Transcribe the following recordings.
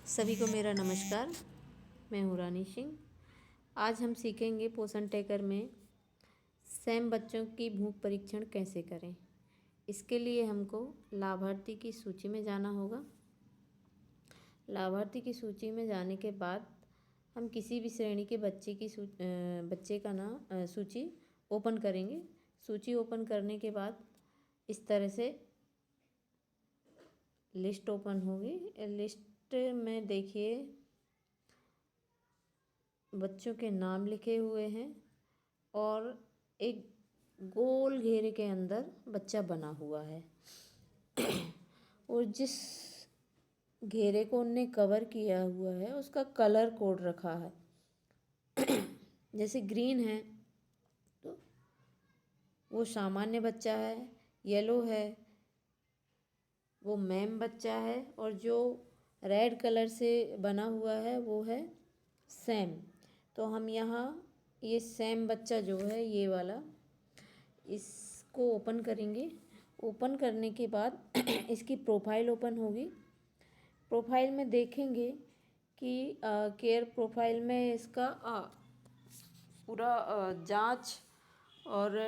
सभी को मेरा नमस्कार। मैं हूँ रानी सिंह। आज हम सीखेंगे पोषण ट्रैकर में सैम बच्चों की भूख परीक्षण कैसे करें। इसके लिए हमको लाभार्थी की सूची में जाना होगा। लाभार्थी की सूची में जाने के बाद हम किसी भी श्रेणी के बच्चे का नाम सूची ओपन करेंगे। सूची ओपन करने के बाद इस तरह से लिस्ट ओपन होगी। लिस्ट में देखिए बच्चों के नाम लिखे हुए हैं और एक गोल घेरे के अंदर बच्चा बना हुआ है और जिस घेरे को उनने कवर किया हुआ है उसका कलर कोड रखा है। जैसे ग्रीन है तो वो सामान्य बच्चा है, येलो है वो मैम बच्चा है और जो रेड कलर से बना हुआ है वो है सैम। तो हम यहाँ ये सैम बच्चा जो है ये वाला इसको ओपन करेंगे। ओपन करने के बाद इसकी प्रोफाइल ओपन होगी। प्रोफाइल में देखेंगे कि केयर प्रोफाइल में इसका पूरा जांच और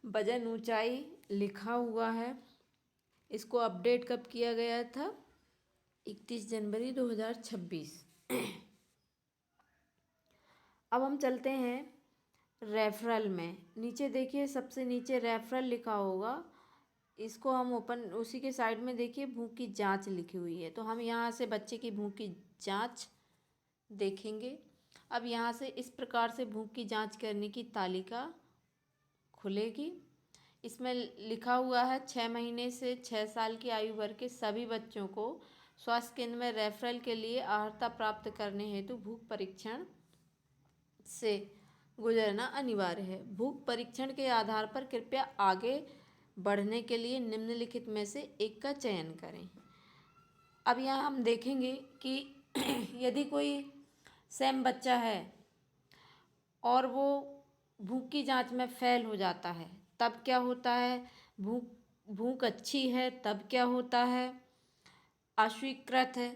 वजन ऊंचाई लिखा हुआ है। इसको अपडेट कब किया गया था? 31 जनवरी 2026। अब हम चलते हैं रेफरल में। नीचे देखिए सबसे नीचे रेफरल लिखा होगा, इसको हम ओपन, उसी के साइड में देखिए भूख की जांच लिखी हुई है। तो हम यहाँ से बच्चे की भूख की जांच देखेंगे। अब यहाँ से इस प्रकार से भूख की जांच करने की तालिका खुलेगी। इसमें लिखा हुआ है 6 महीने से 6 साल की आयु वर्ग के सभी बच्चों को स्वास्थ्य केंद्र में रेफरल के लिए अर्हता प्राप्त करने हेतु भूख परीक्षण से गुजरना अनिवार्य है। भूख परीक्षण के आधार पर कृपया आगे बढ़ने के लिए निम्नलिखित में से एक का चयन करें। अब यहाँ हम देखेंगे कि यदि कोई सैम बच्चा है और वो भूख की जांच में फेल हो जाता है तब क्या होता है? भूख अच्छी है तब क्या होता है? अस्वीकृत है,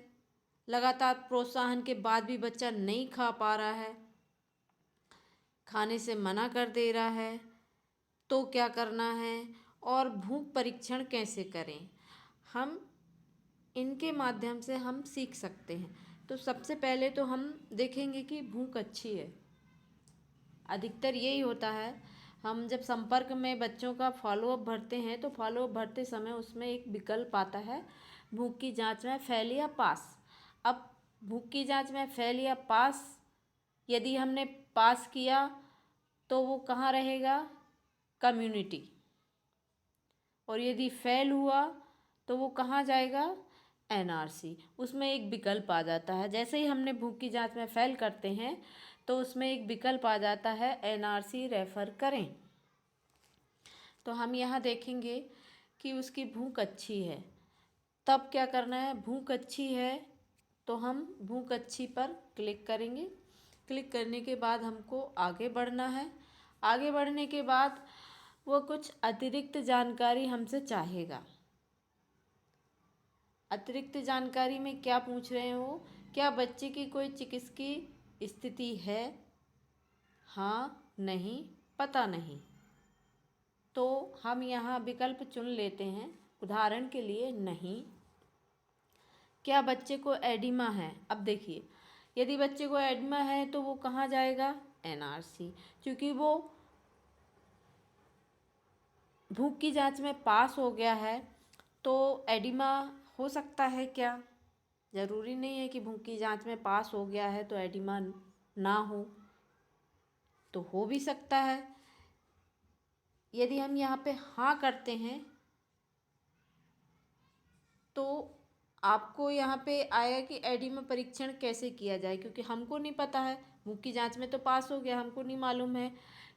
लगातार प्रोत्साहन के बाद भी बच्चा नहीं खा पा रहा है, खाने से मना कर दे रहा है, तो क्या करना है और भूख परीक्षण कैसे करें, हम इनके माध्यम से हम सीख सकते हैं। तो सबसे पहले तो हम देखेंगे कि भूख अच्छी है। अधिकतर यही होता है, हम जब संपर्क में बच्चों का फॉलोअप भरते हैं तो फॉलोअप भरते समय उसमें एक विकल्प आता है भूख की जांच में फेल या पास। अब भूख की जांच में फेल या पास, यदि हमने पास किया तो वो कहाँ रहेगा? कम्युनिटी। और यदि फेल हुआ तो वो कहाँ जाएगा? एनआरसी। उसमें एक विकल्प आ जाता है, जैसे ही हमने भूख की जांच में फेल करते हैं तो उसमें एक विकल्प आ जाता है एनआरसी रेफ़र करें। तो हम यहाँ देखेंगे कि उसकी भूख अच्छी है, तब क्या करना है? भूख अच्छी है तो हम भूख अच्छी पर क्लिक करेंगे। क्लिक करने के बाद हमको आगे बढ़ना है। आगे बढ़ने के बाद वो कुछ अतिरिक्त जानकारी हमसे चाहेगा। अतिरिक्त जानकारी में क्या पूछ रहे हो? क्या बच्चे की कोई चिकित्सकीय स्थिति है? हाँ, नहीं, पता नहीं। तो हम यहाँ विकल्प चुन लेते हैं, उदाहरण के लिए नहीं। क्या बच्चे को एडिमा है? अब देखिए, यदि बच्चे को एडिमा है तो वो कहाँ जाएगा? एनआरसी। क्योंकि वो भूख की जांच में पास हो गया है तो एडिमा हो सकता है क्या? ज़रूरी नहीं है कि भूख की जांच में पास हो गया है तो एडिमा ना हो, तो हो भी सकता है। यदि हम यहाँ पे हाँ करते हैं तो आपको यहाँ पे आएगा कि एडिमा परीक्षण कैसे किया जाए, क्योंकि हमको नहीं पता है। भूख की जांच में तो पास हो गया, हमको नहीं मालूम है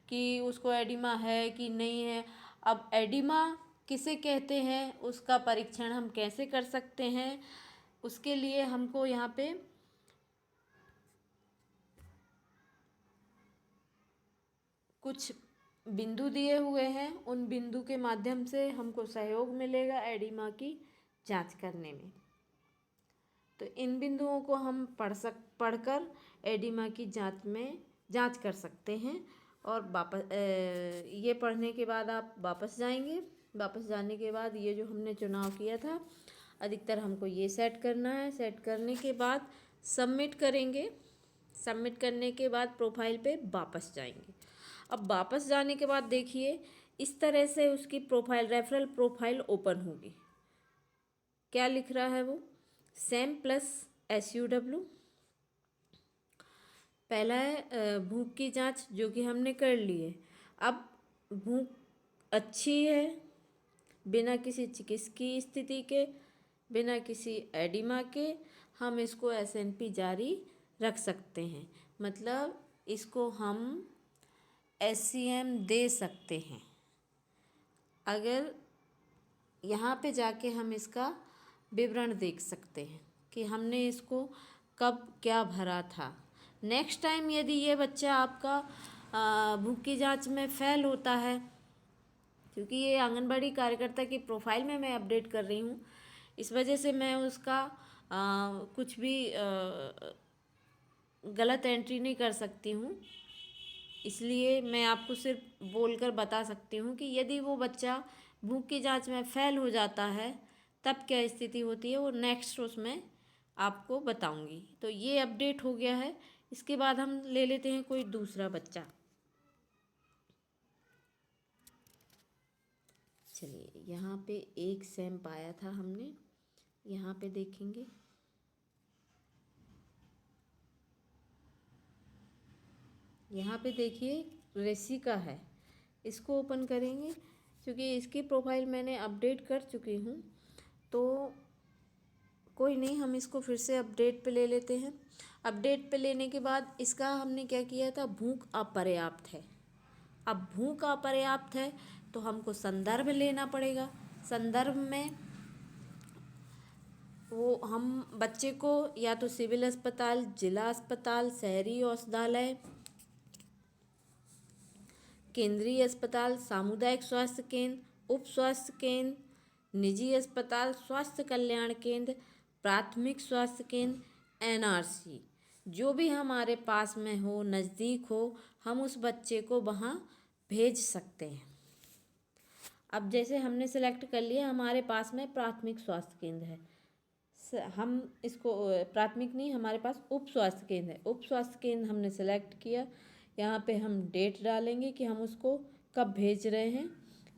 कि उसको एडिमा है कि नहीं है। अब एडिमा किसे कहते हैं, उसका परीक्षण हम कैसे कर सकते हैं, उसके लिए हमको यहाँ पे कुछ बिंदु दिए हुए हैं, उन बिंदु के माध्यम से हमको सहयोग मिलेगा एडिमा की जांच करने में। तो इन बिंदुओं को हम पढ़कर एडिमा की जांच कर सकते हैं। और वापस ये पढ़ने के बाद आप वापस जाएंगे। वापस जाने के बाद ये जो हमने चुनाव किया था अधिकतर हमको ये सेट करना है। सेट करने के बाद सबमिट करेंगे। सबमिट करने के बाद प्रोफाइल पे वापस जाएंगे। अब वापस जाने के बाद देखिए इस तरह से उसकी प्रोफाइल, रेफरल प्रोफाइल ओपन होगी। क्या लिख रहा है वो? Same plus SUW। पहला है भूख की जांच, जो कि हमने कर ली है। अब भूख अच्छी है, बिना किसी चिकित्सकीय स्थिति के, बिना किसी एडिमा के, हम इसको SNP जारी रख सकते हैं। मतलब इसको हम SCM दे सकते हैं। अगर यहाँ पे जाके हम इसका विवरण देख सकते हैं कि हमने इसको कब क्या भरा था। नेक्स्ट टाइम यदि ये बच्चा आपका भूख की जांच में फेल होता है, क्योंकि ये आंगनबाड़ी कार्यकर्ता की प्रोफाइल में मैं अपडेट कर रही हूँ, इस वजह से मैं उसका कुछ भी गलत एंट्री नहीं कर सकती हूँ। इसलिए मैं आपको सिर्फ बोलकर बता सकती हूँ कि यदि वो बच्चा भूख की जांच में फेल हो जाता है तब क्या स्थिति होती है, वो नेक्स्ट उसमें आपको बताऊंगी। तो ये अपडेट हो गया है। इसके बाद हम ले लेते हैं कोई दूसरा बच्चा। चलिए, यहाँ पे एक सेम पाया था हमने, यहाँ पे देखेंगे। यहाँ पे देखिए रेसिका है, इसको ओपन करेंगे। क्योंकि इसकी प्रोफाइल मैंने अपडेट कर चुकी हूँ तो कोई नहीं, हम इसको फिर से अपडेट पे ले लेते हैं। अपडेट पे लेने के बाद इसका हमने क्या किया था, भूख अपर्याप्त है। अब भूख अपर्याप्त है तो हमको संदर्भ लेना पड़ेगा। संदर्भ में वो हम बच्चे को या तो सिविल अस्पताल, जिला अस्पताल, शहरी औषधालय, केंद्रीय अस्पताल, सामुदायिक स्वास्थ्य केंद्र, उप स्वास्थ्य केंद्र, निजी अस्पताल, स्वास्थ्य कल्याण केंद्र, प्राथमिक स्वास्थ्य केंद्र, NRC, जो भी हमारे पास में हो, नज़दीक हो, हम उस बच्चे को वहाँ भेज सकते हैं। अब जैसे हमने सेलेक्ट कर लिया, हमारे पास में प्राथमिक स्वास्थ्य केंद्र है, हम इसको प्राथमिक नहीं, हमारे पास उप स्वास्थ्य केंद्र है। उप स्वास्थ्य केंद्र हमने सेलेक्ट किया। यहाँ पे हम डेट डालेंगे कि हम उसको कब भेज रहे हैं,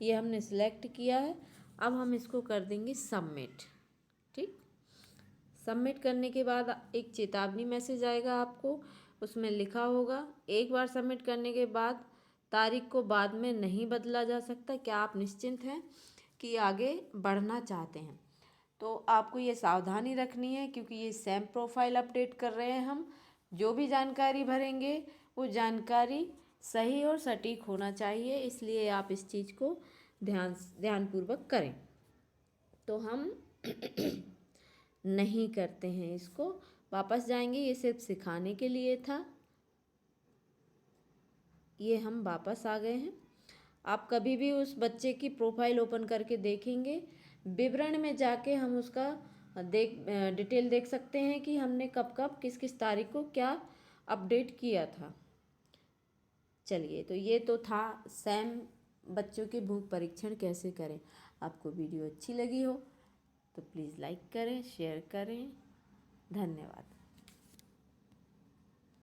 ये हमने सेलेक्ट किया है। अब हम इसको कर देंगे सबमिट। ठीक, सबमिट करने के बाद एक चेतावनी मैसेज आएगा आपको, उसमें लिखा होगा एक बार सबमिट करने के बाद तारीख को बाद में नहीं बदला जा सकता। क्या आप निश्चिंत हैं कि आगे बढ़ना चाहते हैं? तो आपको ये सावधानी रखनी है, क्योंकि ये सेम प्रोफाइल अपडेट कर रहे हैं हम। जो भी जानकारी भरेंगे वो जानकारी सही और सटीक होना चाहिए, इसलिए आप इस चीज़ को ध्यानपूर्वक करें। तो हम नहीं करते हैं इसको, वापस जाएंगे। ये सिर्फ सिखाने के लिए था। ये हम वापस आ गए हैं। आप कभी भी उस बच्चे की प्रोफाइल ओपन करके देखेंगे, विवरण में जाके हम उसका डिटेल देख सकते हैं कि हमने कब कब किस किस तारीख को क्या अपडेट किया था। चलिए, तो ये तो था सैम बच्चों के भूख परीक्षण कैसे करें। आपको वीडियो अच्छी लगी हो तो प्लीज़ लाइक करें, शेयर करें। धन्यवाद।